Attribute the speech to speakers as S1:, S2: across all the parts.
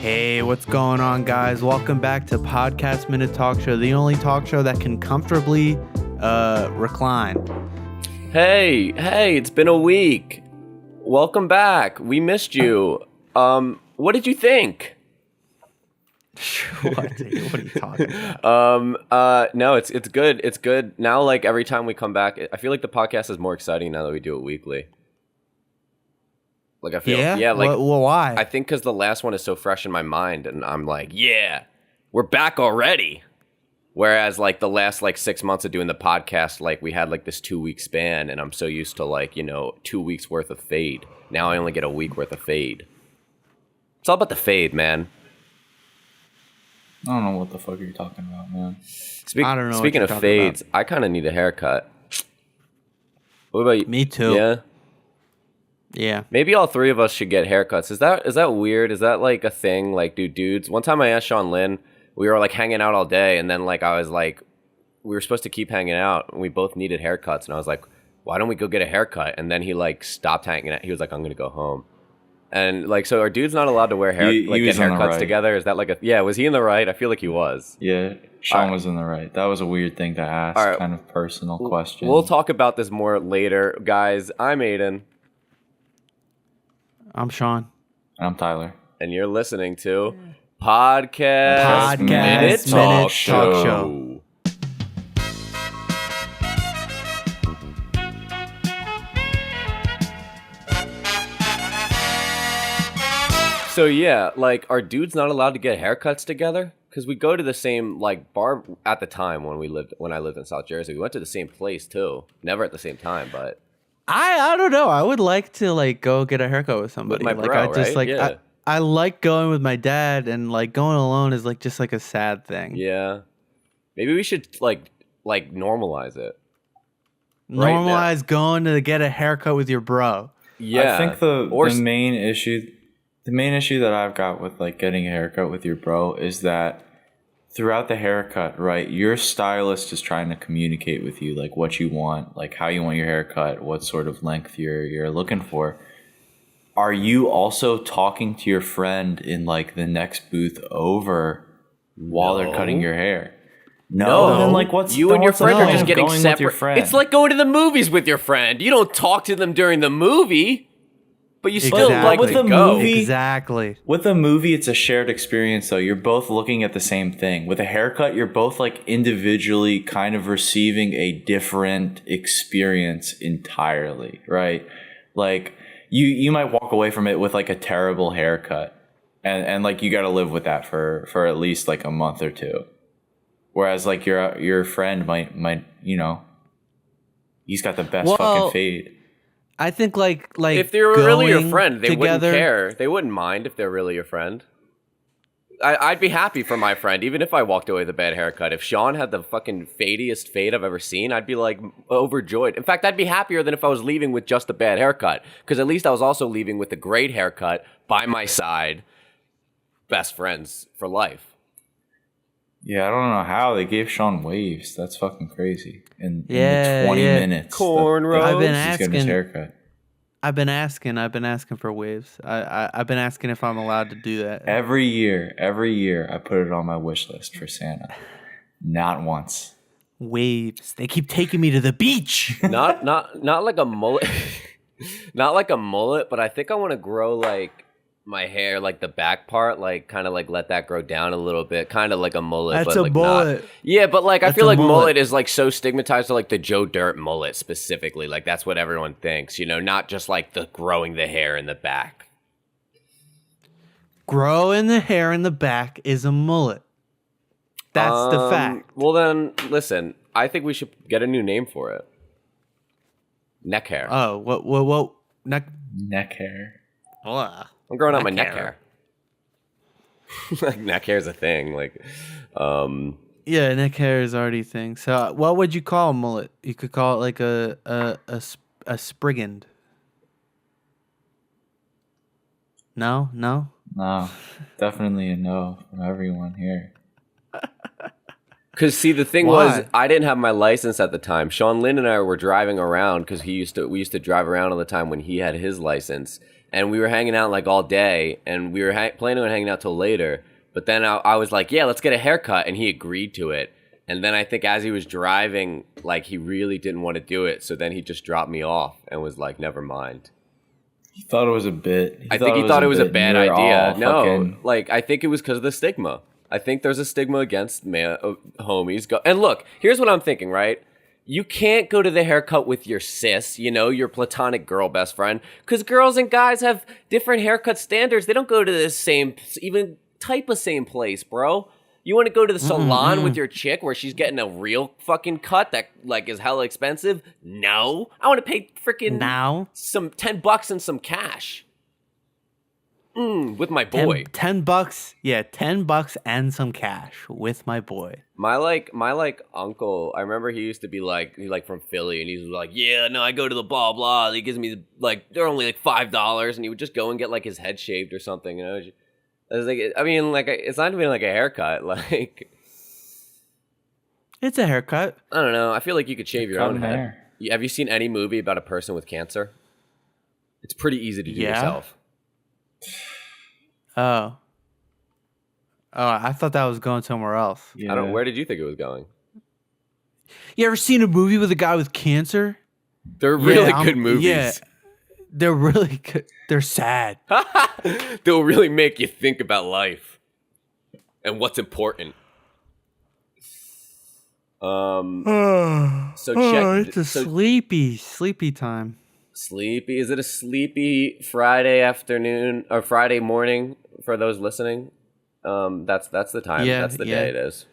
S1: Hey, what's going on, guys? Welcome back to Podcast Minute Talk Show, the only talk show that can comfortably recline.
S2: Hey, it's been a week. Welcome back. We missed you. What did you think?
S1: What are you talking about?
S2: No, it's good. It's good. Now, like, every time we come back, I feel like the podcast is more exciting now that we do it weekly. Like, I feel, like,
S1: well, why?
S2: I think because the last one is so fresh in my mind, and I'm like, yeah, we're back already. Whereas, like, the last, 6 months of doing the podcast, like, we had, this 2-week span, and I'm so used to, 2 weeks worth of fade. Now I only get a week worth of fade. It's all about the fade, man.
S3: I don't know what the fuck you're talking about, man.
S1: I don't know.
S2: Speaking of fades, I kind of need a haircut. What about you?
S1: Me too.
S2: Yeah?
S1: Yeah.
S2: Maybe all three of us should get haircuts. Is that weird? Is that, a thing? Do dudes... One time I asked Sean Lynn... We were hanging out all day, and then I was we were supposed to keep hanging out, and we both needed haircuts, and I was like, why don't we go get a haircut? And then he stopped hanging out. He was like, I'm gonna go home. And so are dudes not allowed to wear hair get haircuts together? Is that was he in the right? I feel like he was.
S3: Yeah, Sean was in the right. That was a weird thing to ask, kind of personal question.
S2: We'll talk about this more later, guys. I'm Aiden.
S1: I'm Sean.
S3: And I'm Tyler.
S2: And you're listening to Podcast Minute Talk Show. So yeah, are dudes not allowed to get haircuts together? Because we go to the same bar at the time when I lived in South Jersey. We went to the same place too. Never at the same time, but
S1: I don't know. I would like to go get a haircut with somebody.
S2: With my bro,
S1: I just
S2: right? Yeah.
S1: I like going with my dad, and going alone is just a sad thing.
S2: Yeah, maybe we should normalize it.
S1: Normalize going to get a haircut with your bro.
S2: Yeah,
S3: I think the main issue that I've got with getting a haircut with your bro is that throughout the haircut, right, your stylist is trying to communicate with you what you want, how you want your haircut, what sort of length you're looking for. Are you also talking to your friend in the next booth over while they're cutting your hair?
S2: No.
S3: Then what's
S2: you and your friend are just getting separate.
S3: With your friend?
S2: It's like going to the movies with your friend. You don't talk to them during the movie, but you still
S1: Exactly.
S2: like to go.
S1: Exactly.
S3: With a movie, it's a shared experience, though. You're both looking at the same thing. With a haircut, you're both individually kind of receiving a different experience entirely, right? You might walk away from it with a terrible haircut, and you got to live with that for at least a month or two. Whereas your friend might he's got the best fucking fade.
S1: I think
S2: if they were really your friend, they
S1: together,
S2: wouldn't care. They wouldn't mind if they're really your friend. I'd be happy for my friend, even if I walked away with a bad haircut. If Sean had the fucking fadiest fade I've ever seen, I'd be overjoyed. In fact, I'd be happier than if I was leaving with just a bad haircut, because at least I was also leaving with a great haircut by my side. Best friends for life.
S3: Yeah, I don't know how they gave Sean waves. That's fucking crazy. In the 20 minutes,
S2: cornrows.
S1: I've been
S3: he's getting his
S1: asking.
S3: haircut.
S1: I've been asking for waves. I've been asking if I'm allowed to do that.
S3: Every year, I put it on my wish list for Santa. Not once.
S1: Waves. They keep taking me to the beach.
S2: Not like a mullet. Not like a mullet, but I think I want to grow my hair, the back part, kind of let that grow down a little bit, kind of like a mullet.
S1: That's
S2: but
S1: a mullet.
S2: Not. Yeah, but I
S1: That's
S2: feel like
S1: mullet
S2: is so stigmatized to the Joe Dirt mullet specifically. That's what everyone thinks, not just the growing the hair in the back.
S1: Growing the hair in the back is a mullet. That's the fact.
S2: Well then, listen, I think we should get a new name for it. Neck hair.
S1: Oh, what?
S3: Neck hair.
S2: I'm growing out my neck hair. Neck hair is a thing.
S1: Yeah, neck hair is already a thing. So, what would you call a mullet? You could call it a sprigand. No.
S3: No, definitely a no from everyone here.
S2: Because see, the thing was, I didn't have my license at the time. Sean Lynn and I were driving around because we used to drive around all the time when he had his license. and we were hanging out like all day, and we were planning on hanging out till later. But then I was like, yeah, let's get a haircut, and he agreed to it. And then I think as he was driving, like he really didn't want to do it, so then he just dropped me off and was like, never mind.
S3: He thought it was a bit.
S2: I think he thought it was a bad idea. No, like I think it was because of the stigma. I think there's a stigma against homies. And look, here's what I'm thinking, right? You can't go to the haircut with your sis, your platonic girl best friend, because girls and guys have different haircut standards. They don't go to the same, even type of same place, bro. You want to go to the salon with your chick where she's getting a real fucking cut that like is hella expensive? No. I want to pay freaking some $10 and some cash. With my boy.
S1: $10. Yeah, $10 and some cash with my boy.
S2: My uncle, I remember he used to be like, he's like from Philly, and he's like, yeah, no, I go to the blah blah. He gives me like, they're only like $5, and he would just go and get like his head shaved or something. I was like, I mean, like, it's not even like a haircut. Like,
S1: it's a haircut.
S2: I don't know. I feel like you could shave your own head. Have you seen any movie about a person with cancer? It's pretty easy to do yourself.
S1: Oh, I thought that was going somewhere else.
S2: Yeah. Where did you think it was going?
S1: You ever seen a movie with a guy with cancer?
S2: They're really good movies.
S1: Yeah, they're really good. They're sad.
S2: They'll really make you think about life and what's important.
S1: It's a sleepy time.
S2: Sleepy? Is it a sleepy Friday afternoon or Friday morning for those listening? That's the time.
S1: Yeah,
S2: that's the day it is.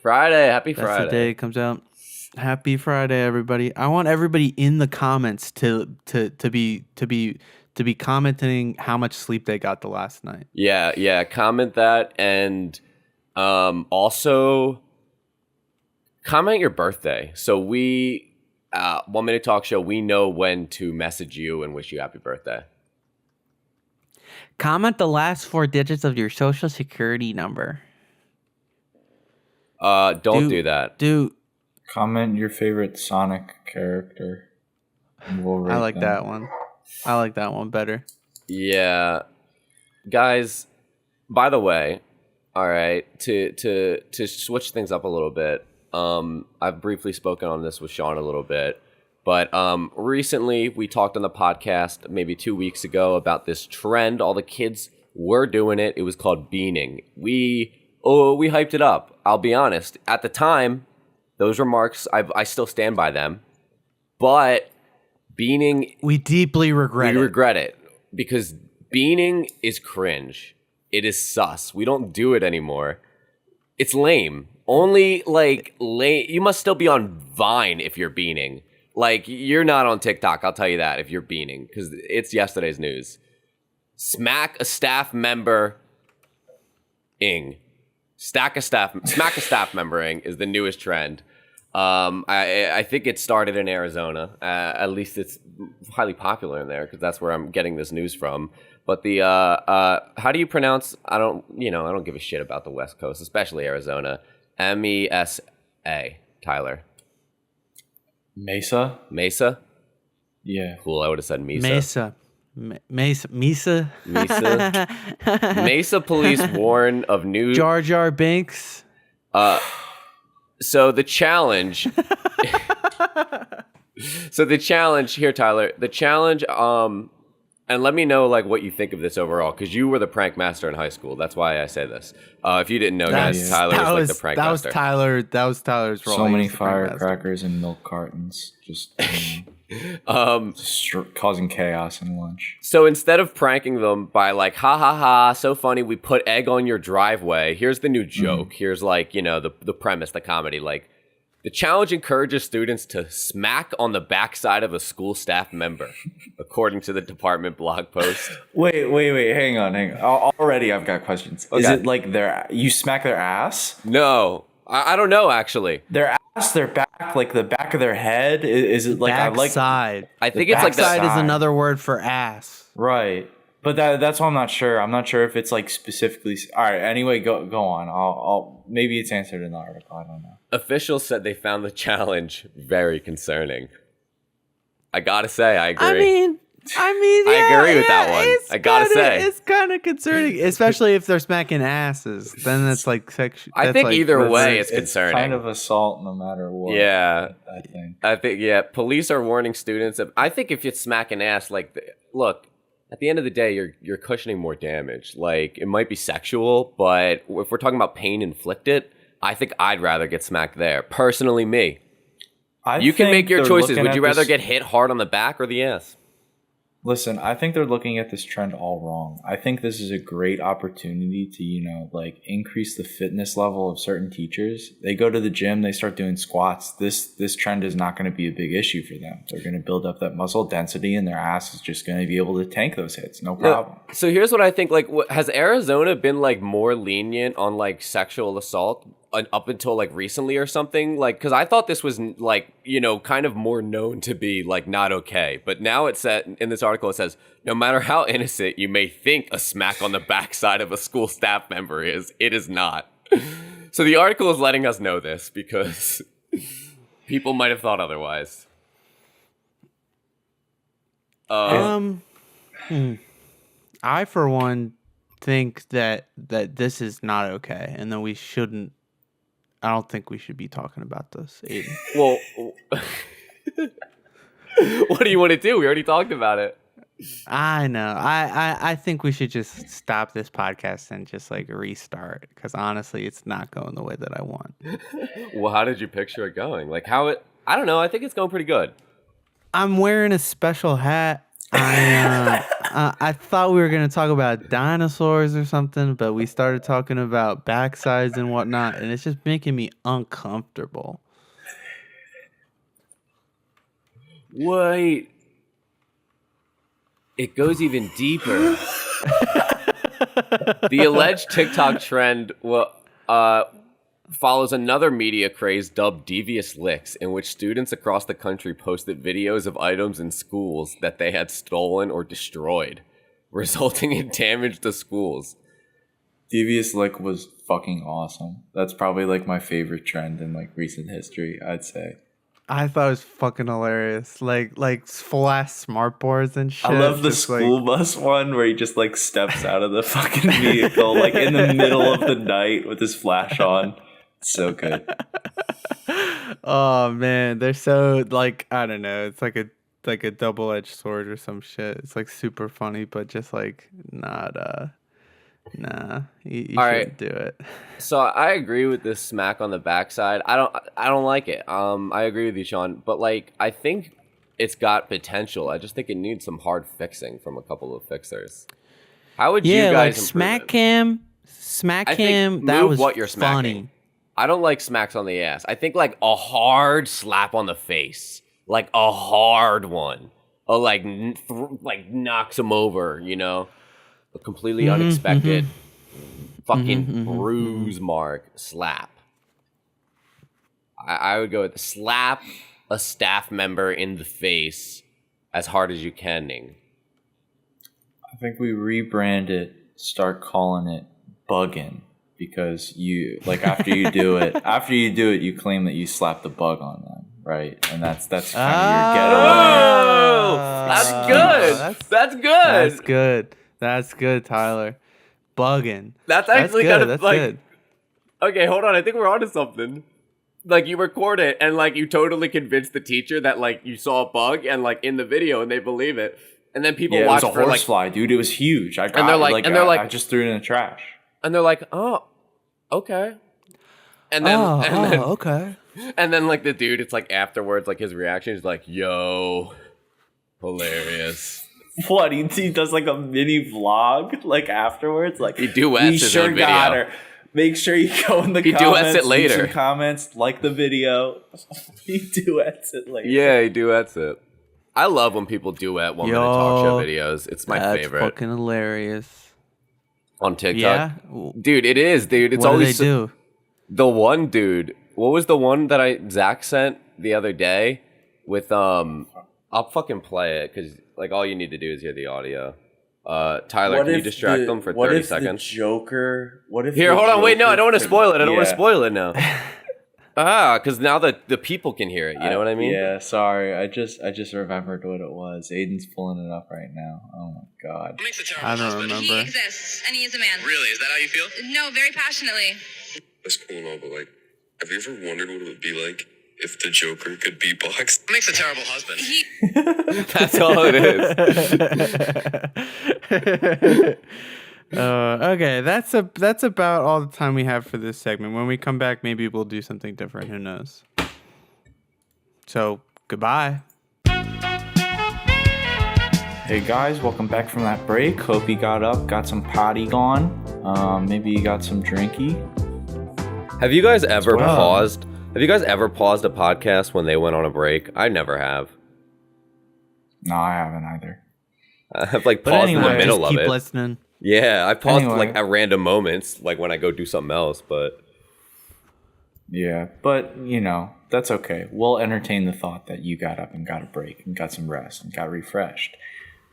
S2: Friday. Happy Friday.
S1: That's the day it comes out. Happy Friday, everybody. I want everybody in the comments to be commenting how much sleep they got the last night.
S2: Yeah. Comment that, and also comment your birthday. So we 1 Minute Talk Show, we know when to message you and wish you happy birthday.
S1: Comment the last 4 digits of your social security number.
S2: Don't do that.
S3: Comment your favorite Sonic character.
S1: I like that one. I like that one better.
S2: Yeah. Guys, by the way, all right, to switch things up a little bit, I've briefly spoken on this with Sean a little bit, but recently we talked on the podcast maybe 2 weeks ago about this trend. All the kids were doing it. It was called beaning. We hyped it up. I'll be honest. At the time, those remarks, I still stand by them, but beaning...
S1: We deeply regret it.
S2: We regret it because beaning is cringe. It is sus. We don't do it anymore. It's lame. Only, like, lame. You must still be on Vine if you're beaning. Like, you're not on TikTok, I'll tell you that, if you're beaning, because it's yesterday's news. Smack a staff member ing. Smack a staff member ing is the newest trend. I think it started in Arizona. At least it's highly popular in there because that's where I'm getting this news from. But the how do you pronounce? I don't give a shit about the West Coast, especially Arizona. MESA, Tyler.
S3: Mesa. Yeah.
S2: Cool. I would have said Mesa.
S1: Mesa.
S2: Mesa police warn of new
S1: Jar Jar Binks.
S2: So the challenge. Here, Tyler. The challenge. And let me know like what you think of this overall, because you were the prank master in high school. That's why I say this. If you didn't know, guys, Tyler was like the prank master.
S1: That was Tyler's role.
S3: So many firecrackers and milk cartons, just causing chaos in lunch.
S2: So instead of pranking them by like, ha ha ha, so funny, we put egg on your driveway. Here's the new joke. Here's like, the premise, the comedy. Like, the challenge encourages students to smack on the backside of a school staff member, according to the department blog post.
S3: Wait, hang on. Already I've got questions. Okay. Is it like you smack their ass?
S2: No, I don't know, actually.
S3: Their ass, their back, like the back of their head? Is it like...
S1: Backside.
S2: I think it's like the
S1: backside is another word for ass.
S3: Right. But that's why I'm not sure. I'm not sure if it's like specifically... All right, anyway, go on. I'll maybe it's answered in the article. I don't know.
S2: Officials said they found the challenge very concerning. I gotta say, I agree.
S1: I mean, I mean,
S2: I
S1: yeah,
S2: agree with that one.
S1: it's
S2: I gotta say.
S1: it's kind of concerning, especially if they're smacking asses. Then that's like sexual.
S2: I think either way, it's concerning.
S3: Kind of assault, no matter what.
S2: Yeah,
S3: I think.
S2: Police are warning students. I think if you smack an ass, like, look, at the end of the day, you're cushioning more damage. Like, it might be sexual, but if we're talking about pain inflicted, I think I'd rather get smacked there. Personally, me. You can make your choices. Would you rather get hit hard on the back or the ass?
S3: Listen, I think they're looking at this trend all wrong. I think this is a great opportunity to, increase the fitness level of certain teachers. They go to the gym, they start doing squats. This trend is not going to be a big issue for them. They're going to build up that muscle density, and their ass is just going to be able to tank those hits. No problem.
S2: No, so here's what I think. Like, has Arizona been like more lenient on like sexual assault up until like recently or something? Like, because I thought this was like, kind of more known to be like not okay. But now it said in this article, it says, no matter how innocent you may think a smack on the backside of a school staff member is, it is not. So the article is letting us know this because people might have thought otherwise.
S1: I for one think that this is not okay, and that we shouldn't. I don't think we should be talking about this, Aiden.
S2: Well, what do you want to do? We already talked about it.
S1: I know. I think we should just stop this podcast and just like restart, because honestly, it's not going the way that I want.
S2: Well, how did you picture it going? Like I don't know. I think it's going pretty good.
S1: I'm wearing a special hat. I thought we were going to talk about dinosaurs or something, but we started talking about backsides and whatnot, and it's just making me uncomfortable.
S2: Wait. It goes even deeper. The alleged TikTok trend follows another media craze dubbed Devious Licks, in which students across the country posted videos of items in schools that they had stolen or destroyed, resulting in damage to schools.
S3: Devious Lick was fucking awesome. That's probably like my favorite trend in like recent history, I'd say.
S1: I thought it was fucking hilarious. Like full ass smartboards and shit.
S3: I love the school bus one where he just like steps out of the fucking vehicle like in the middle of the night with his flash on. So good.
S1: Oh man, they're so like, I don't know. It's like a double-edged sword or some shit. It's like super funny, but just like not. Nah, you shouldn't do it.
S2: So I agree with this smack on the backside. I don't like it. I agree with you, Sean. But like, I think it's got potential. I just think it needs some hard fixing from a couple of fixers. How would you guys
S1: like
S2: improve
S1: smack
S2: it?
S1: cam? That was
S2: what you're smacking.
S1: funny.
S2: I don't like smacks on the ass. I think like a hard slap on the face, like a hard one, or like knocks him over. A completely unexpected fucking bruise mark slap. I would go with slap a staff member in the face as hard as you can, Ning.
S3: I think we rebrand it, start calling it bugging, because you like after you do it, you claim that you slapped the bug on them, right? And that's kind of your getaway.
S2: Oh, that's good. That's good.
S1: That's good, Tyler. Bugging.
S2: That's actually
S1: good.
S2: kind of
S1: That's
S2: like
S1: good.
S2: Okay, hold on. I think we're onto something. Like, you record it and like you totally convince the teacher that like you saw a bug and like in the video and they believe it. And then people watch
S3: it was a
S2: for like
S3: horsefly, dude. It was huge. I just threw it in the trash.
S2: And they're like, "Oh, okay." And then
S1: okay.
S2: And then like the dude, it's like afterwards, like his reaction is like, "Yo, hilarious."
S3: What, he does like a mini vlog like afterwards, like
S2: he duets his own video.
S3: Got her. Make sure you go in the comments.
S2: He duets it later.
S3: Leave some comments, like the video. He duets it later.
S2: Yeah, he duets it. I love when people duet 1 minute talk show videos. It's my favorite.
S1: That's fucking hilarious.
S2: On TikTok,
S1: yeah,
S2: dude, it is, dude. It's
S1: what
S2: always
S1: do they do?
S2: The one dude. What was the one that Zach sent the other day with I'll fucking play it because like all you need to do is hear the audio. Tyler, can you distract them for 30 seconds?
S3: Joker. What if
S2: here? Hold on. Wait, no, I don't want to spoil it. I don't want to spoil it now. Because now the people can hear it. You know what I mean?
S3: Yeah, sorry. I just remembered what it was. Aiden's pulling it up right now. Oh my god.
S1: I don't remember.
S4: He exists, and he is a man.
S5: Really? Is that how you feel?
S4: No, very passionately.
S5: That's cool and all, but like, have you ever wondered what it would be like if the Joker could beatbox? Makes a terrible husband.
S2: That's all it is.
S1: Okay, that's about all the time we have for this segment. When we come back, maybe we'll do something different. Who knows? So, goodbye.
S3: Hey guys, welcome back from that break. Hope you got up, got some potty gone. Maybe you got some drinky.
S2: Have you guys ever
S3: Well.
S2: paused? Have you guys ever paused a podcast when they went on a break? I never have.
S3: No, I haven't either.
S2: I've like
S3: But
S2: paused in the
S3: anyway,
S2: middle
S1: Just
S2: of
S1: keep
S2: it.
S1: listening.
S2: Yeah, I paused
S3: Anyway.
S2: like at random moments, like when I go do something else. But
S3: Yeah, but you know, that's okay. We'll entertain the thought that you got up and got a break and got some rest and got refreshed.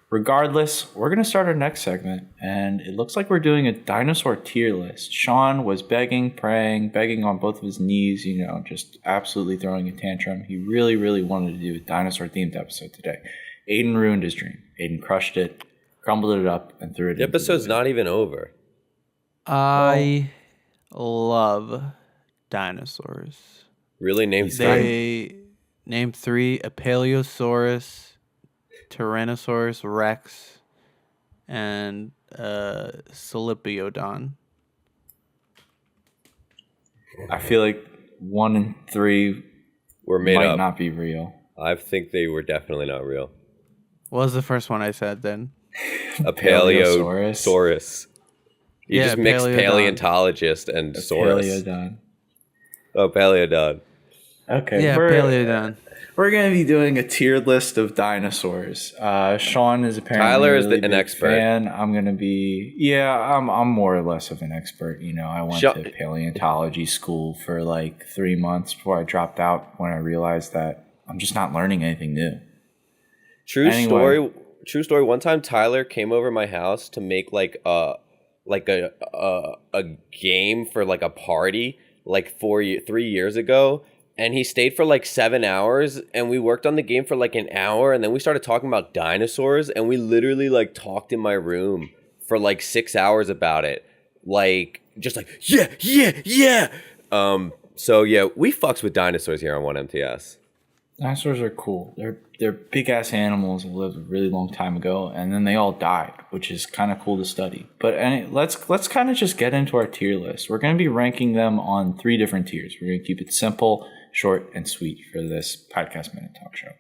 S3: Regardless, we're going to start our next segment, and it looks like we're doing a dinosaur tier list. Sean was begging, praying, begging on both of his knees, you know, just absolutely throwing a tantrum. He really, really wanted to do a dinosaur-themed episode today. Aiden ruined his dream. Aiden crushed it, crumbled it up, and threw it
S2: the
S3: into
S2: episode's
S3: the
S2: not even over.
S1: I love dinosaurs.
S2: Really, name three?
S1: They named 3: Apaleosaurus, Tyrannosaurus Rex, and Silipiodon.
S3: I feel like 1 and 3
S2: Were made
S3: might
S2: up.
S3: not be real.
S2: I think they were definitely not real.
S1: What was the first one I said then?
S2: A
S3: Paleosaurus.
S2: Paleosaurus. You
S1: Yeah,
S2: just mixed
S1: Paleodon.
S2: paleontologist and saurus.
S3: Paleodon.
S2: Oh, Paleodon.
S3: Okay,
S1: Yeah, Paleodon.
S3: We're going to be doing a tier list of dinosaurs. Sean is apparently
S2: Tyler is
S3: really
S2: an
S3: big
S2: expert.
S3: fan. I'm going to be, I'm more or less of an expert. You know, I went to paleontology school for like 3 months before I dropped out when I realized that I'm just not learning anything new.
S2: True
S3: Anyway.
S2: story. One time Tyler came over my house to make like a game for like a party like 3 years ago. And he stayed for like 7 hours, and we worked on the game for like an hour, and then we started talking about dinosaurs, and we literally like talked in my room for like 6 hours about it. Like, just like, yeah. So yeah, we fucks with dinosaurs here on 1MTS.
S3: Dinosaurs are cool. They're big ass animals that lived a really long time ago, and then they all died, which is kind of cool to study. But let's kind of just get into our tier list. We're going to be ranking them on 3 different tiers. We're going to keep it simple, short, and sweet for this podcast minute talk show.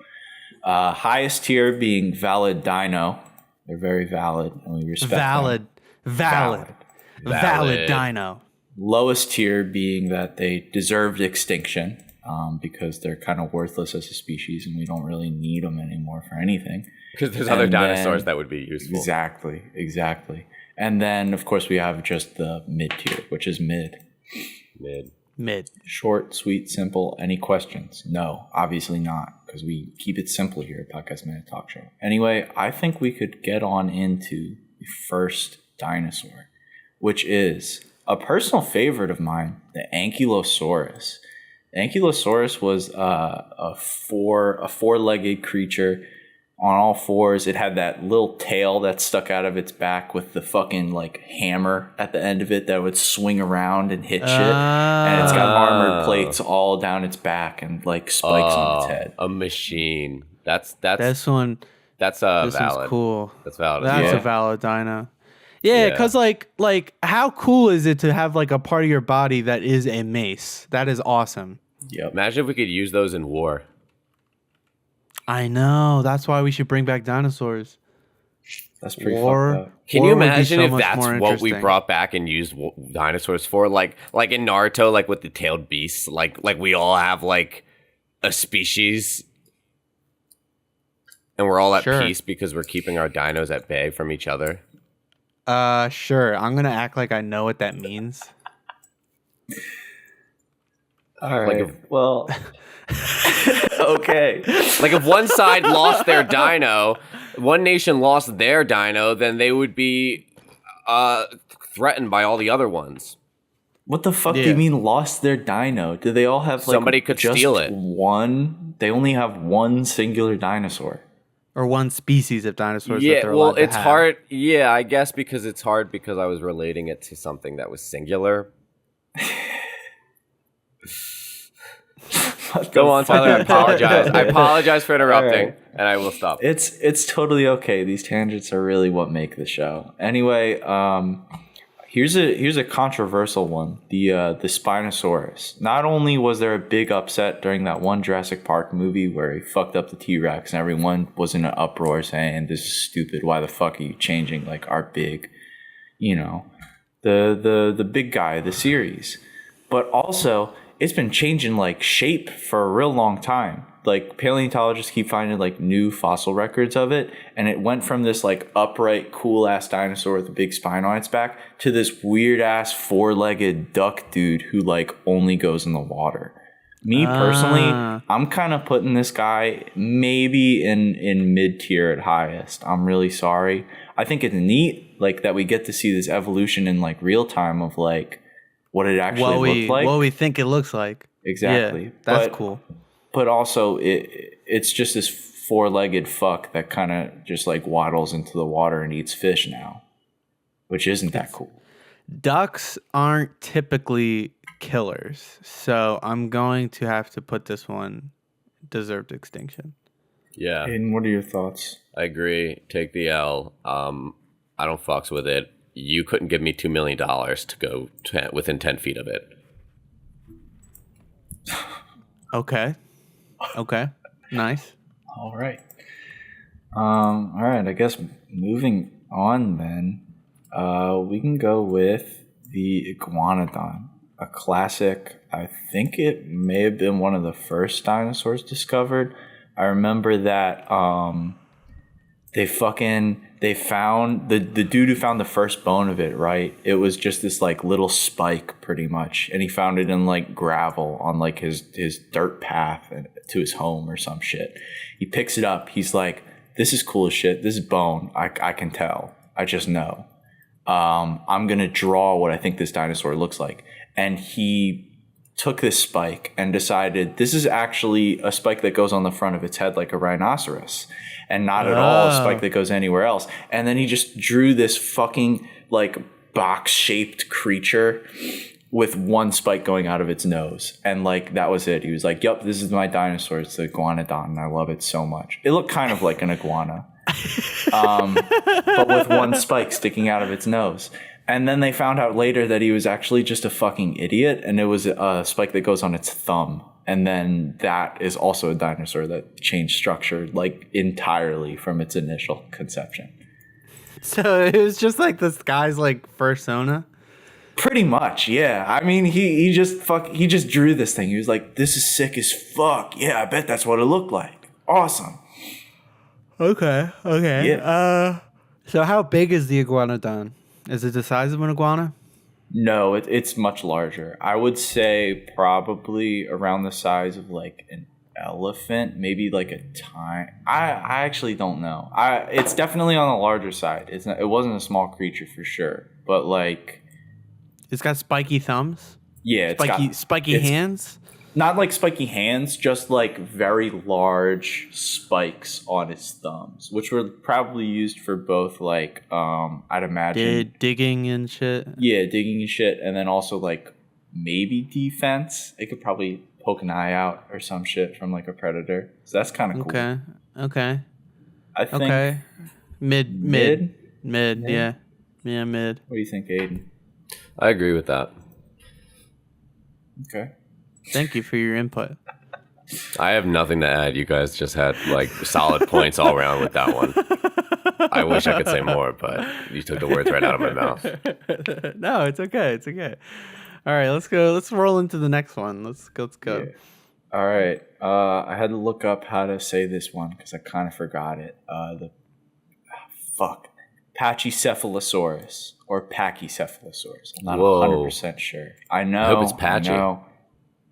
S3: Highest tier being valid dino. They're very valid, and we respect them.
S1: Valid dino.
S3: Lowest tier being that they deserved extinction. Because they're kind of worthless as a species and we don't really need them anymore for anything.
S2: Because there's
S3: And
S2: other
S3: then-
S2: dinosaurs that would be useful.
S3: Exactly. And then, of course, we have just the mid tier, which is mid.
S1: Mid.
S3: Short, sweet, simple. Any questions? No, obviously not, because we keep it simple here at Podcast Minute Talk Show. Anyway, I think we could get on into the first dinosaur, which is a personal favorite of mine, the Ankylosaurus. Ankylosaurus was a four-legged creature on all fours. It had that little tail that stuck out of its back with the fucking like hammer at the end of it that would swing around and hit shit. And it's got armored plates all down its back and like spikes on its head.
S2: A machine. That's
S1: This one.
S2: That's
S1: This
S2: valid.
S1: one's cool.
S2: That's valid.
S1: That's
S3: Yeah.
S1: a valid dino. Yeah,
S2: Yeah.
S1: because like how cool is it to have like a part of your body that is a mace? That is awesome.
S3: Yep.
S2: Imagine if we could use those in war.
S1: I know. That's why we should bring back dinosaurs.
S3: That's pretty
S1: War.
S3: fucked up.
S2: Can
S1: War
S2: you
S1: would be
S2: imagine
S1: so
S2: if
S1: much
S2: that's
S1: more
S2: what we
S1: interesting.
S2: brought back and used dinosaurs for? Like in Naruto, like with the tailed beasts, like we all have like a species, and we're all at
S1: Sure.
S2: peace because we're keeping our dinos at bay from each other.
S1: Sure. I'm gonna act like I know what that means.
S3: All
S2: Like
S3: right. Well, okay.
S2: Like if one side lost their dino, one nation lost their dino, then they would be threatened by all the other ones.
S3: What the fuck do
S1: Yeah.
S3: you mean lost their dino? Do they all have like
S2: Somebody could
S3: just
S2: steal it.
S3: one? They only have one singular dinosaur.
S1: Or one species of dinosaurs that
S2: Yeah,
S1: they're
S2: well,
S1: allowed to
S2: it's
S1: have.
S2: hard. Yeah, I guess because it's hard because I was relating it to something that was singular. Go on, Tyler. I apologize. I apologize for interrupting,
S3: Alright.
S2: and I will stop.
S3: It's totally okay. These tangents are really what make the show. Anyway, here's a controversial one. The Spinosaurus. Not only was there a big upset during that one Jurassic Park movie where he fucked up the T-Rex and everyone was in an uproar saying this is stupid. Why the fuck are you changing like our big, the big guy, the series. But also it's been changing like shape for a real long time. Like paleontologists keep finding like new fossil records of it, and it went from this like upright, cool ass dinosaur with a big spine on its back to this weird ass 4-legged duck dude who like only goes in the water. Me personally, I'm kind of putting this guy maybe in mid tier at highest. I'm really sorry. I think it's neat like that we get to see this evolution in like real time of like what it actually looked like.
S1: What we think it looks like.
S3: Exactly.
S1: Yeah, that's cool.
S3: But also, it's just this 4-legged fuck that kind of just like waddles into the water and eats fish now, which isn't that cool.
S1: Ducks aren't typically killers, so I'm going to have to put this one deserved extinction.
S2: Yeah,
S3: And what are your thoughts?
S2: I agree. Take the L. I don't fucks with it. You couldn't give me $2 million to go within 10 feet of it.
S1: Okay. Nice.
S3: All right. All right. I guess moving on then, we can go with the Iguanodon, a classic. I think it may have been one of the first dinosaurs discovered. I remember that they found the dude who found the first bone of it, right? It was just this like little spike pretty much, and he found it in like gravel on like his dirt path to his home or some shit. He picks it up. He's like, this is cool as shit. This is bone. I can tell. I just know. I'm gonna draw what I think this dinosaur looks like. And he took this spike and decided this is actually a spike that goes on the front of its head like a rhinoceros, and not at all a spike that goes anywhere else. And then he just drew this fucking like box-shaped creature with one spike going out of its nose. And like that was it. He was like, yep, this is my dinosaur. It's the Iguanodon, and I love it so much. It looked kind of like an iguana. But with one spike sticking out of its nose. And then they found out later that he was actually just a fucking idiot, and it was a spike that goes on its thumb. And then that is also a dinosaur that changed structure like entirely from its initial conception.
S1: So it was just like this guy's like persona.
S3: Pretty much, yeah. I mean, he just drew this thing. He was like, this is sick as fuck. Yeah, I bet that's what it looked like. Awesome.
S1: Okay.
S3: Yeah.
S1: So how big is the Iguanodon? Is it the size of an iguana?
S3: No, it's much larger. I would say probably around the size of like an elephant, maybe like a tiny. I actually don't know. It's definitely on the larger side. It wasn't a small creature for sure, but like
S1: It's got spiky thumbs.
S3: yeah,
S1: Spiky
S3: it's-
S1: hands.
S3: Not like spiky hands, just like very large spikes on its thumbs, which were probably used for both like I'd imagine
S1: Digging and shit.
S3: yeah, digging and shit, and then also like maybe defense. It could probably poke an eye out or some shit from like a predator. So that's kind of cool.
S1: Okay.
S3: I think.
S1: Okay. Mid. Yeah. Yeah. Mid.
S3: What do you think, Aiden?
S2: I agree with that.
S3: Okay.
S1: Thank you for your input.
S2: I have nothing to add. You guys just had like solid points all around with that one. I wish I could say more, but you took the words right out of my mouth.
S1: No, it's okay. All right, let's go. Let's roll into the next one. Let's go.
S3: Yeah. All right. I had to look up how to say this one because I kind of forgot it. Pachycephalosaurus or Pachycephalosaurus. I'm not 100% sure. I know.
S2: I hope it's patchy.
S3: I know.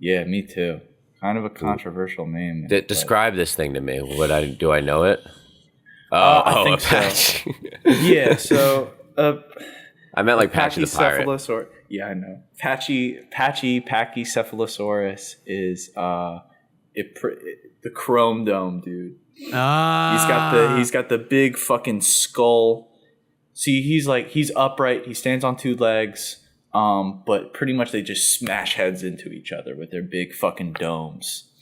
S3: Yeah, me too. Kind of a controversial name.
S2: Describe this thing to me. Do I know it?
S3: I think
S2: patch.
S3: so. Yeah, so
S2: I meant like Patchy the pirate.
S3: Yeah, I know. Pachycephalosaurus is the Chrome Dome, dude. He's got the big fucking skull. See, he's upright. He stands on two legs. But pretty much they just smash heads into each other with their big fucking domes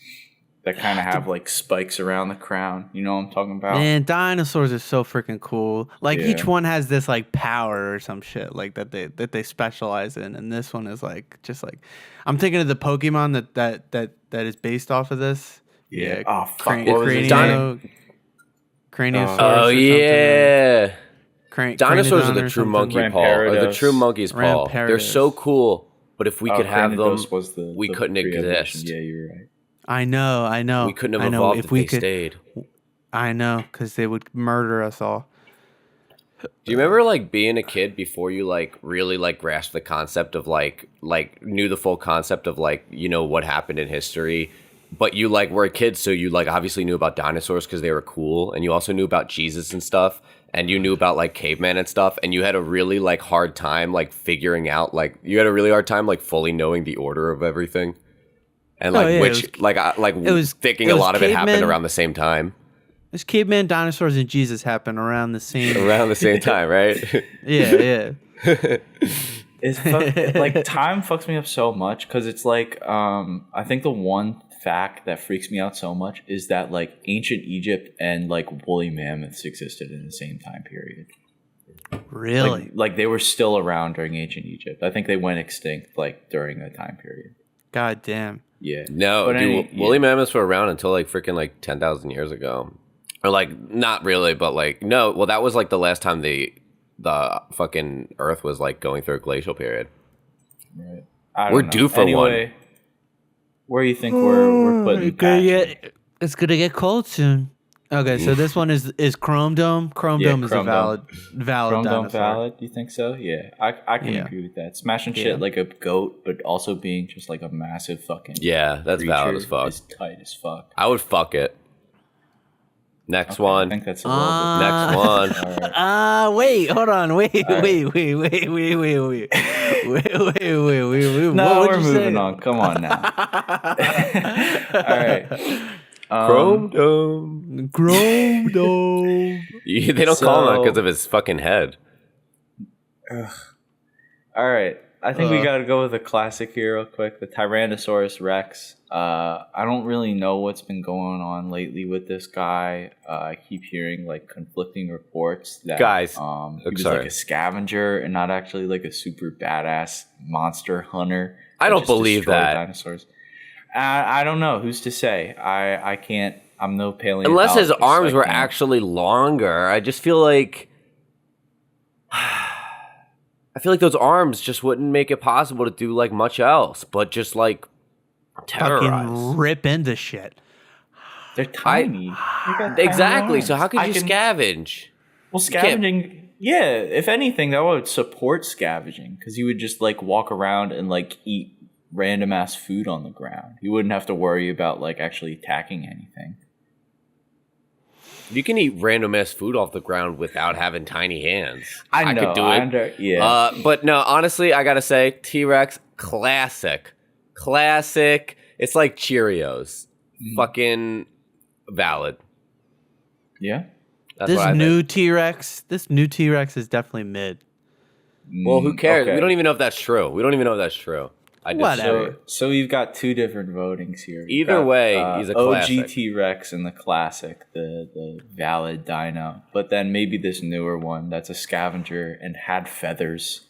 S3: that kind of have like spikes around the crown. You know what I'm talking about?
S1: Man, dinosaurs are so freaking cool. Like
S3: Yeah.
S1: each one has this like power or some shit like that they specialize in, and this one is like just like I'm thinking of the Pokemon that is based off of this.
S3: Yeah. Oh fuck.
S1: What
S3: was his
S1: Cranios
S3: name?
S1: Cranios.
S2: Oh yeah. Dinosaurs are the true monkey paw, or the
S3: Ramparados.
S2: true monkey's paw. They're so cool, but if we could have them, we couldn't exist.
S3: Yeah, you're right.
S1: I know.
S2: We couldn't have evolved if they stayed.
S1: I know, because they would murder us all.
S2: Do you remember like being a kid before you like really like grasped the concept of like knew the full concept of like, you know, what happened in history, but you like were a kid, so you like obviously knew about dinosaurs because they were cool, and you also knew about Jesus and stuff, and you knew about like caveman and stuff, and you had a really like hard time like figuring out like fully knowing the order of everything, and like thinking a lot of it happened around the same time.
S1: There's caveman, dinosaurs, and Jesus happen around the same
S2: time, right?
S1: Yeah.
S3: Like time fucks me up so much because it's like I think the one fact that freaks me out so much is that like ancient Egypt and like woolly mammoths existed in the same time period.
S1: Really?
S3: Like they were still around during ancient Egypt. I think they went extinct like during that time period.
S1: God damn.
S3: Yeah.
S2: No, dude, woolly mammoths were around until like freaking like 10,000 years ago. Or like not really, but like no, well that was like the last time the fucking Earth was like going through a glacial period.
S3: Right.
S2: We're due for one.
S3: Where do you think we're putting
S1: it's gonna get cold soon. Okay, so this one is Chrome Dome. Chrome Dome is a valid
S3: Chrome
S1: dinosaur.
S3: Dome valid? You think so? Yeah, I can agree with that. Smashing shit like a goat, but also being just like a massive fucking
S2: that's valid as fuck.
S3: Is tight as fuck.
S2: I would fuck it. Next one.
S3: I think that's a little bit.
S2: Next one.
S1: Wait, hold on. Wait.
S3: No, we're moving on. Come on now. All right.
S2: Chrome Dome. They don't call him that because of his fucking head.
S3: All right. I think we got to go with a classic here real quick. The Tyrannosaurus Rex. I don't really know what's been going on lately with this guy. I keep hearing like conflicting reports that he was like a scavenger and not actually like a super badass monster hunter.
S2: I don't believe that.
S3: Dinosaurs. I don't know. Who's to say? I can't. I'm no paleontologist.
S2: Unless his arms were actually longer. I just feel like those arms just wouldn't make it possible to do like much else, but just like terrorize.
S1: Fucking rip into shit.
S3: They're tiny.
S2: Exactly. So how could you scavenge?
S3: Well, scavenging. Yeah. If anything, that would support scavenging because you would just like walk around and like eat random ass food on the ground. You wouldn't have to worry about like actually attacking anything.
S2: You can eat random ass food off the ground without having tiny hands.
S3: I know,
S2: could do it.
S3: Yeah.
S2: But no, honestly, I gotta say, T-Rex, classic. It's like Cheerios. Fucking valid.
S3: Yeah.
S2: That's
S1: This
S2: what I
S1: new
S2: think.
S1: T-Rex is definitely mid.
S2: Well, who cares?
S3: Okay.
S2: We don't even know if that's true.
S1: Whatever.
S3: So we've got two different votings here.
S2: Either way, he's a classic.
S3: OG T-Rex and the classic, the valid dino. But then maybe this newer one that's a scavenger and had feathers.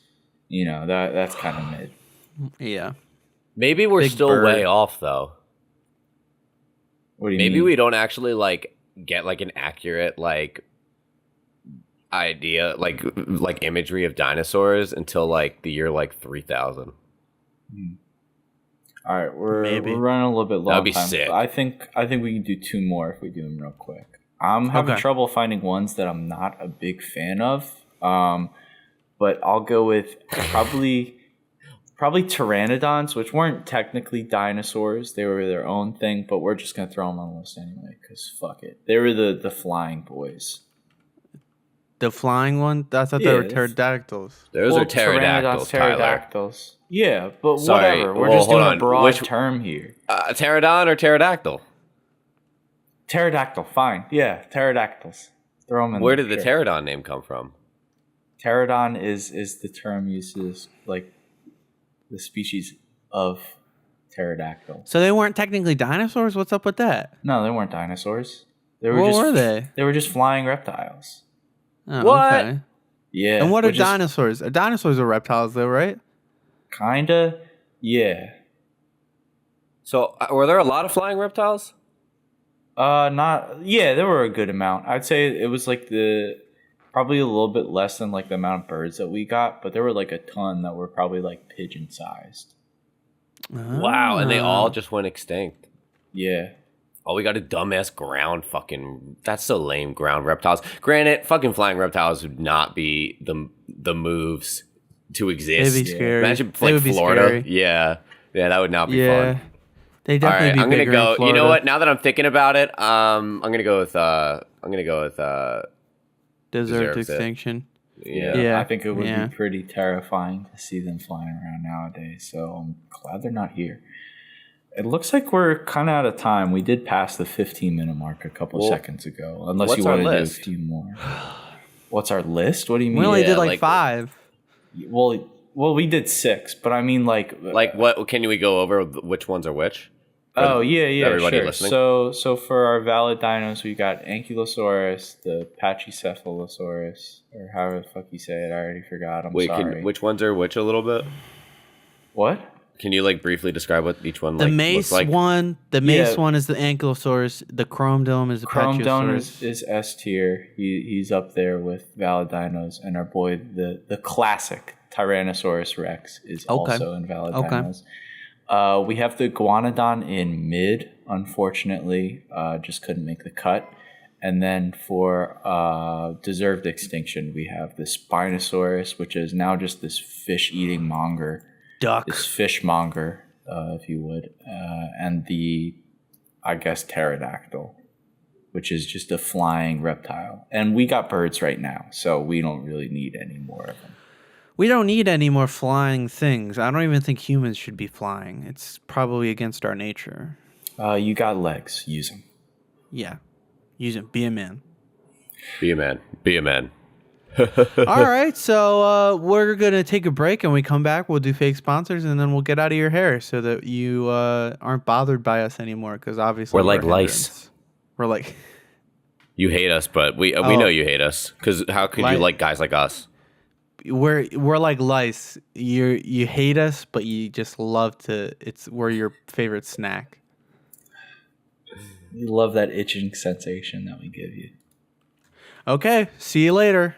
S3: You know, that's kind of mid.
S1: Yeah.
S2: Maybe we're
S1: Big
S2: still
S1: bird.
S2: way off though.
S3: What do you
S2: Maybe
S3: mean?
S2: we don't actually like get like an accurate like idea like imagery of dinosaurs until like the year like 3000.
S3: All right, we're running a little bit low.
S2: That'd be
S3: time.
S2: sick.
S3: I think we can do two more if we do them real quick. I'm having trouble finding ones that I'm not a big fan of. But I'll go with probably pteranodons, which weren't technically dinosaurs. They were their own thing, but we're just gonna throw them on the list anyway because fuck it. They were the flying boys.
S1: The flying one? I thought they
S3: Yeah,
S1: were
S3: it's-
S1: pterodactyls.
S2: Those are pterodactyls, Tyler.
S3: pterodactyls. Yeah, but
S2: Sorry,
S3: whatever. We're
S2: well,
S3: just
S2: hold
S3: doing
S2: on.
S3: a broad
S2: Which-
S3: term here.
S2: Pterodon or pterodactyl?
S3: Pterodactyl, fine. Yeah, pterodactyls. Throw them in.
S2: Where
S3: there,
S2: did the
S3: sure.
S2: pterodon name come from?
S3: Pterodon is the term used to like the species of pterodactyl.
S1: So they weren't technically dinosaurs? What's up with that?
S3: No, they weren't dinosaurs. They were
S1: What
S3: just
S1: were they?
S3: They were just flying reptiles.
S1: Oh,
S2: What?
S1: Okay.
S3: Yeah.
S1: And what are
S3: which is
S1: dinosaurs? Dinosaurs are reptiles, though, right?
S3: Kinda. Yeah.
S2: So, were there a lot of flying reptiles?
S3: Not. Yeah, there were a good amount. I'd say it was like probably a little bit less than like the amount of birds that we got, but there were like a ton that were probably like pigeon sized.
S2: Wow, and they all just went extinct.
S3: Yeah.
S2: Oh, we got a dumbass ground fucking. That's so lame. Ground reptiles. Granted, fucking flying reptiles would not be the moves to exist.
S1: They'd be scary.
S2: Imagine
S1: They
S2: like
S1: would be
S2: Florida.
S1: scary.
S2: Yeah, that would not be
S1: Yeah.
S2: fun.
S1: They
S2: All
S1: definitely
S2: right,
S1: be
S2: I'm gonna
S1: bigger in
S2: go. You
S1: Florida.
S2: know what? Now that I'm thinking about it, I'm gonna go with
S1: Deserved
S2: deserves it.
S1: extinction.
S2: yeah.
S1: Yeah.
S3: I think it would
S1: Yeah.
S3: be pretty terrifying to see them flying around nowadays. So I'm glad they're not here. It looks like we're kind of out of time. We did pass the 15-minute mark a couple
S2: Well,
S3: seconds ago. Unless
S2: what's
S3: you
S2: our
S3: want to do a
S2: list?
S3: few more. What's our list? What do you mean?
S1: We only
S2: Yeah,
S1: did like
S2: like-
S1: 5.
S3: Well, we did 6, but I mean like
S2: What can we go over? Which ones are which?
S3: Oh yeah,
S2: everybody
S3: sure.
S2: listening?
S3: So for our valid dinos, we got Ankylosaurus, the Pachycephalosaurus, or however the fuck you say it. I already forgot. I'm
S2: Wait,
S3: sorry.
S2: which ones are which a little bit?
S3: What?
S2: Can you like briefly describe what each one
S1: The
S2: like
S1: mace
S2: looks like?
S1: one, the mace
S3: Yeah.
S1: one is the Ankylosaurus. The chrome dome is the
S3: Iguanodon
S1: Pachycephalosaurus.
S3: is S tier. He's up there with valid dinos, and our boy the classic Tyrannosaurus Rex is
S1: Okay.
S3: also in valid
S1: Okay.
S3: dinos. We have the Iguanodon in mid. Unfortunately, just couldn't make the cut. And then for deserved extinction, we have the Spinosaurus, which is now just this fish-eating monger,
S1: Duck.
S3: this fishmonger, if you would, and the, I guess, pterodactyl, which is just a flying reptile. And we got birds right now, so we don't really need any more of them.
S1: We don't need any more flying things. I don't even think humans should be flying. It's probably against our nature.
S3: You got legs, use them.
S1: Yeah. Use it. Be a man.
S2: Be a man. Be a man.
S1: All right. So we're going to take a break, and we come back. We'll do fake sponsors, and then we'll get out of your hair so that you aren't bothered by us anymore, because obviously
S2: We're like
S1: a
S2: lice.
S1: hindrance. We're like...
S2: You hate us, but we know you hate us. Because how could you like guys like us?
S1: We're like lice. You hate us, but you just love to. We're your favorite snack.
S3: You love that itching sensation that we give you.
S1: Okay, see you later.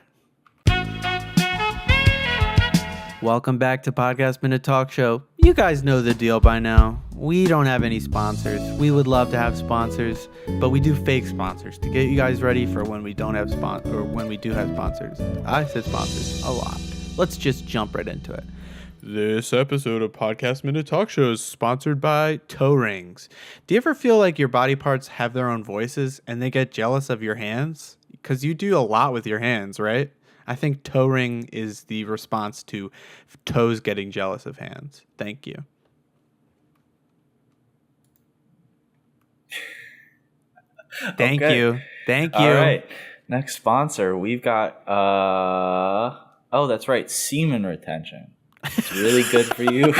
S1: Welcome back to Podcast Minute Talk Show. You guys know the deal by now. We don't have any sponsors. We would love to have sponsors, but we do fake sponsors to get you guys ready for when we don't have or when we do have sponsors. I said sponsors a lot. Let's just jump right into it. This episode of Podcast Minute Talk Show is sponsored by toe rings. Do you ever feel like your body parts have their own voices and they get jealous of your hands? Because you do a lot with your hands, right? I think toe ring is the response to toes getting jealous of hands. Thank you. Thank
S3: Okay.
S1: you. Thank you.
S3: All right. Next sponsor, we've got oh, that's right, semen retention. It's really good for you.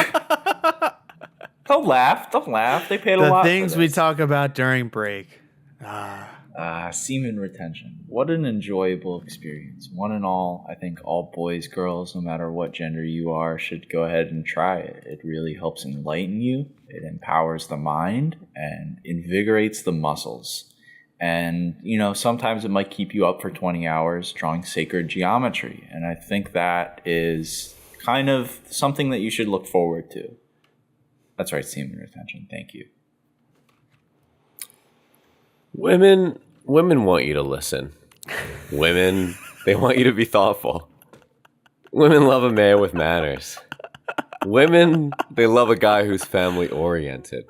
S3: Don't laugh. Don't laugh. They paid a
S1: The
S3: lot.
S1: things
S3: for
S1: we
S3: this.
S1: talk about during break.
S3: Semen retention. What an enjoyable experience. One and all, I think all boys, girls, no matter what gender you are, should go ahead and try it. It really helps enlighten you. It empowers the mind and invigorates the muscles. And, you know, sometimes it might keep you up for 20 hours drawing sacred geometry. And I think that is kind of something that you should look forward to. That's right, semen retention. Thank you.
S2: Women want you to listen. Women, they want you to be thoughtful. Women love a man with manners. Women, they love a guy who's family oriented.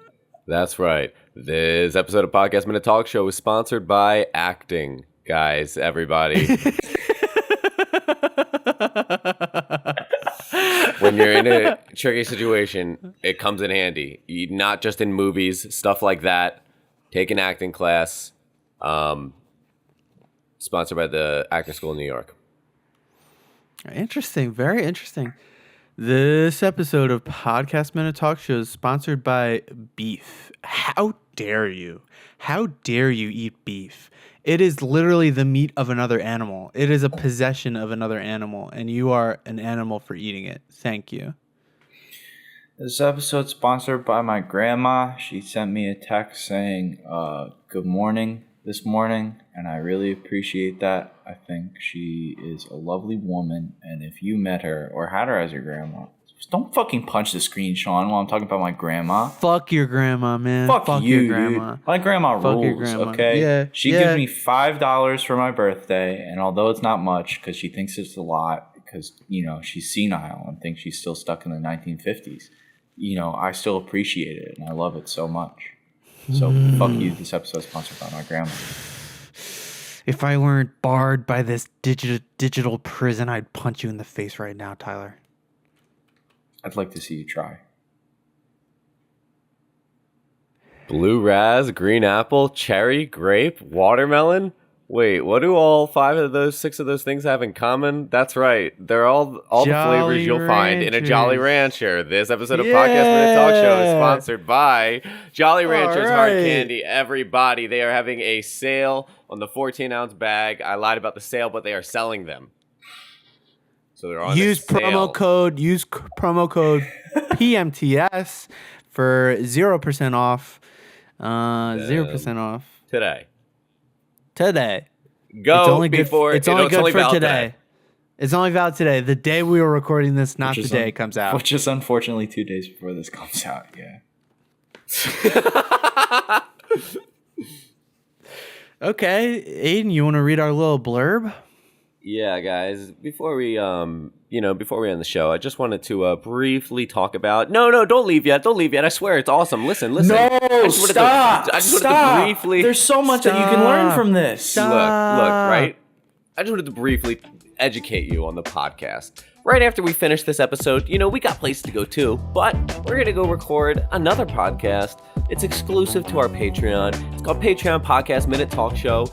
S2: That's right. This episode of Podcast Minute Talk Show is sponsored by acting, guys, everybody. When you're in a tricky situation, it comes in handy. Not just in movies, stuff like that. Take an acting class. Sponsored by the Acting School in New York.
S1: Interesting. Very interesting. This episode of Podcast Minute Talk Show is sponsored by beef. How dare you? How dare you eat beef? It is literally the meat of another animal. It is a possession of another animal, and you are an animal for eating it. Thank you.
S3: This episode sponsored by my grandma. She sent me a text saying, good morning this morning, and I really appreciate that. I think she is a lovely woman, and if you met her or had her as your grandma, don't fucking punch the screen, Sean, while I'm talking about my grandma.
S1: Fuck your grandma, man.
S3: Fuck you,
S1: your grandma.
S3: Dude. My grandma
S1: Fuck
S3: rules,
S1: your grandma.
S3: okay?
S1: Yeah,
S3: she gives me $5 for my birthday, and although it's not much, because she thinks it's a lot, because, you know, she's senile and thinks she's still stuck in the 1950s, you know, I still appreciate it, and I love it so much. So, fuck you. This episode is sponsored by my grandma.
S1: If I weren't barred by this digital prison, I'd punch you in the face right now, Tyler.
S3: I'd like to see you try.
S2: Blue raz, green apple, cherry, grape, watermelon. Wait, what do all 6 of those things have in common? That's right. They're all the flavors you'll find in a Jolly Rancher. This episode of Podcast Minute Talk Show is sponsored by Jolly Ranchers Hard Candy. Everybody, they are having a sale on the 14-ounce bag. I lied about the sale, but they are selling them. So they're on
S1: use promo code PMTS for 0% off. 0% off today.
S2: Go
S1: it's only
S2: before
S1: good, it's only good for
S2: valid
S1: today. It's only valid today. The day we were recording this, not the day it comes out.
S3: Which is unfortunately 2 days before this comes out. Yeah.
S1: Okay, Aiden, you want to read our little blurb?
S2: Yeah, guys. Before we end the show, I just wanted to briefly talk about. No, don't leave yet. Don't leave yet. I swear, it's awesome. Listen.
S3: No, stop. There's so much that you can learn from this.
S2: Look, right? I just wanted to briefly educate you on the podcast. Right after we finish this episode, we got places to go too, but we're going to go record another podcast. It's exclusive to our Patreon. It's called Patreon Podcast Minute Talk Show.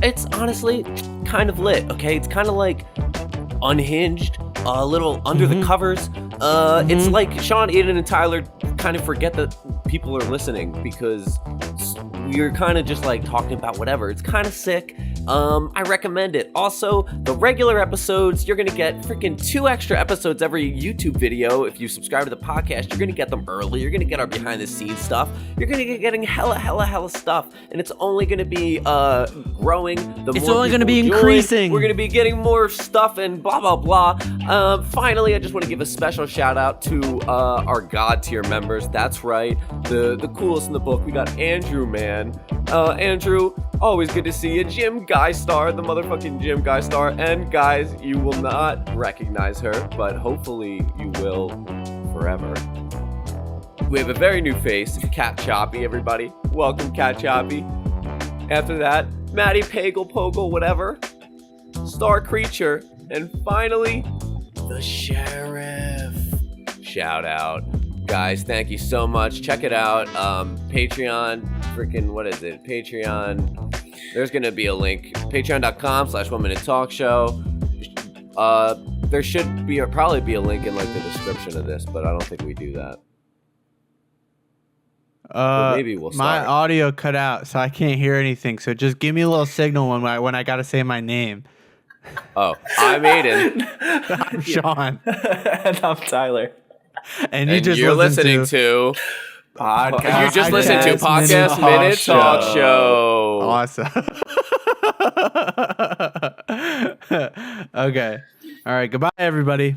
S2: It's honestly kind of lit, okay? It's kind of like unhinged, a little under the covers. It's like Sean, Aiden, and Tyler kind of forget that people are listening because we're kind of just like talking about whatever. It's kind of sick. I recommend it. Also, the regular episodes, you're going to get freaking 2 extra episodes every YouTube video. If you subscribe to the podcast, you're going to get them early. You're going to get our behind the scenes stuff. You're going to get getting hella stuff. And it's only going to be growing.
S1: It's only going to be increasing.
S2: We're going to be getting more stuff and blah, blah, blah. Finally, I just want to give a special shout out to our God tier members. That's right. The coolest in the book. We got Andrew, man. Andrew, always good to see you. Jim Guy Star, the motherfucking Jim Guy Star. And guys, you will not recognize her, but hopefully you will forever. We have a very new face, Cat Choppy, everybody. Welcome, Cat Choppy. After that, Maddie Pagel, Pogel, whatever. Star Creature. And finally, the Sheriff. Shout out. Guys, thank you so much. Check it out. Patreon, what is it? Patreon. There's going to be a link. Patreon.com/1 Minute Talk Show. There should probably be a link in like the description of this, but I don't think we do that. But maybe we'll start.
S1: My audio cut out, so I can't hear anything. So just give me a little signal when I got to say my name.
S2: Oh, I'm Aiden.
S1: I'm Sean.
S3: And I'm Tyler.
S1: And you're
S2: listening to
S3: Podcast.
S2: You just listened to Podcast Minute Talk Show.
S1: Awesome. Okay. All right. Goodbye, everybody.